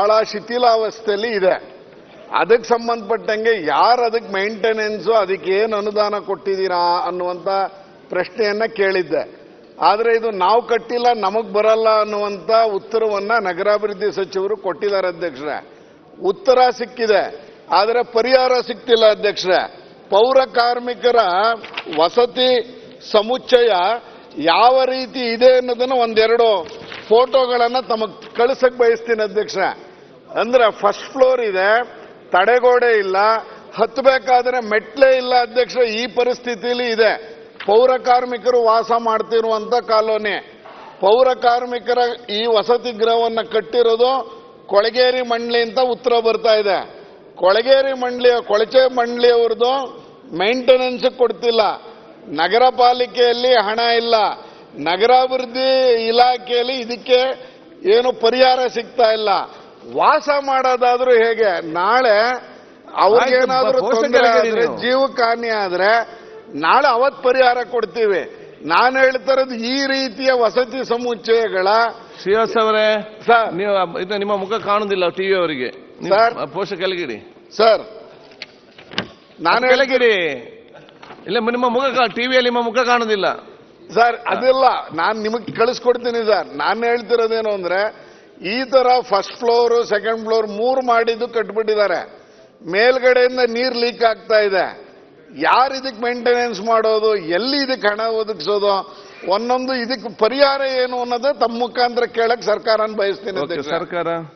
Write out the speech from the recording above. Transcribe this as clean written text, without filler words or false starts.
ಬಹಳ ಶಿಥಿಲಾವಸ್ಥೆಯಲ್ಲಿ ಇದೆ. ಅದಕ್ಕೆ ಸಂಬಂಧಪಟ್ಟಂಗೆ ಯಾರು ಅದಕ್ಕೆ ಮೇಂಟೆನೆನ್ಸು, ಅದಕ್ಕೆ ಏನು ಅನುದಾನ ಕೊಟ್ಟಿದ್ದೀರಾ ಅನ್ನುವಂಥ ಪ್ರಶ್ನೆಯನ್ನ ಕೇಳಿದ್ದೆ. ಆದರೆ ಇದು ನಾವು ಕಟ್ಟಿಲ್ಲ, ನಮಗೆ ಬರಲ್ಲ ಅನ್ನುವಂಥ ಉತ್ತರವನ್ನ ನಗರಾಭಿವೃದ್ಧಿ ಸಚಿವರು ಕೊಟ್ಟಿದ್ದಾರೆ ಅಧ್ಯಕ್ಷರೇ. ಉತ್ತರ ಸಿಕ್ಕಿದೆ, ಆದರೆ ಪರಿಹಾರ ಸಿಕ್ತಿಲ್ಲ ಅಧ್ಯಕ್ಷರೇ. ಪೌರ ಕಾರ್ಮಿಕರ ವಸತಿ ಸಮುಚ್ಚಯ ಯಾವ ರೀತಿ ಇದೆ ಅನ್ನೋದನ್ನು ಒಂದೆರಡು ಫೋಟೋಗಳನ್ನು ತಮಗೆ ಕಳಿಸಕ್ಕೆ ಬಯಸ್ತೀನಿ ಅಧ್ಯಕ್ಷರೇ. ಅಂದ್ರೆ ಫಸ್ಟ್ ಫ್ಲೋರ್ ಇದೆ, ತಡೆಗೋಡೆ ಇಲ್ಲ, ಹತ್ತಬೇಕಾದ್ರೆ ಮೆಟ್ಲೇ ಇಲ್ಲ ಅಧ್ಯಕ್ಷರೇ. ಈ ಪರಿಸ್ಥಿತಿಯಲ್ಲಿ ಇದೆ. ಪೌರ ಕಾರ್ಮಿಕರು ವಾಸ ಮಾಡ್ತಿರುವಂತ ಕಾಲೋನಿ. ಪೌರ ಕಾರ್ಮಿಕರ ಈ ವಸತಿ ಗೃಹವನ್ನು ಕಟ್ಟಿರೋದು ಕೊಳಗೇರಿ ಮಂಡಳಿ ಅಂತ ಉತ್ತರ ಬರ್ತಾ ಇದೆ. ಕೊಳಗೇರಿ ಮಂಡಳಿಯ ಕೊಳಚೆ ಮಂಡಳಿಯವ್ರದ್ದು ಮೇಂಟೆನೆನ್ಸ್ ಕೊಡ್ತಿಲ್ಲ. ನಗರ ಪಾಲಿಕೆಯಲ್ಲಿ ಹಣ ಇಲ್ಲ. ನಗರಾಭಿವೃದ್ಧಿ ಇಲಾಖೆಯಲ್ಲಿ ಇದಕ್ಕೆ ಏನು ಪರಿಹಾರ ಸಿಗ್ತಾ ಇಲ್ಲ. ವಾಸ ಮಾಡೋದಾದ್ರೂ ಹೇಗೆ? ನಾಳೆ ಅವ್ರಿಗೇನಾದ್ರೂ ತೊಂದರೆ ಆದ್ರೆ, ಜೀವಕ್ಕೆ ಹಾನಿ ಆದ್ರೆ ನಾಳೆ ಅವತ್ತು ಪರಿಹಾರ ಕೊಡ್ತೀವಿ. ನಾನು ಹೇಳ್ತಾ ಇರೋದು ಈ ರೀತಿಯ ವಸತಿ ಸಮುಚ್ಚಯಗಳ. ಶ್ರೀವಾಸ್ ಅವರೇ, ಸರ್ ನೀವು ನಿಮ್ಮ ಮುಖ ಕಾಣುದಿಲ್ಲ ಟಿವಿ ಅವರಿಗೆ. ಸರ್ ಪೋಷಕ ಕೆಳಗಿಡಿ ಸರ್, ನಾನು ಕೆಳಗಿಡಿ. ಇಲ್ಲ, ನಿಮ್ಮ ಮುಖ ಟಿವಿಯಲ್ಲಿ ನಿಮ್ಮ ಮುಖ ಕಾಣುದಿಲ್ಲ ಸರ್. ಅದಿಲ್ಲ, ನಾನು ನಿಮಗೆ ಕಳಿಸ್ಕೊಡ್ತೀನಿ ಸರ್. ನಾನು ಹೇಳ್ತಿರೋದೇನು ಅಂದ್ರೆ, ಈ ತರ ಫಸ್ಟ್ ಫ್ಲೋರ್, ಸೆಕೆಂಡ್ ಫ್ಲೋರ್ 3 ಮಾಡಿದ್ದು ಕಟ್ಬಿಟ್ಟಿದ್ದಾರೆ. ಮೇಲ್ಗಡೆಯಿಂದ ನೀರು ಲೀಕ್ ಆಗ್ತಾ ಇದೆ. ಯಾರು ಇದಕ್ಕೆ ಮೇಂಟೆನೆನ್ಸ್ ಮಾಡೋದು? ಎಲ್ಲಿ ಇದಕ್ಕೆ ಹಣ ಒದಗಿಸೋದು? ಒಂದೊಂದು ಇದಕ್ಕೆ ಪರಿಹಾರ ಏನು ಅನ್ನೋದೇ ತಮ್ಮ ಮುಖಾಂತರ ಕೇಳಕ್ ಸರ್ಕಾರನ ಬಯಸ್ತೀನಿ. ಸರ್ಕಾರ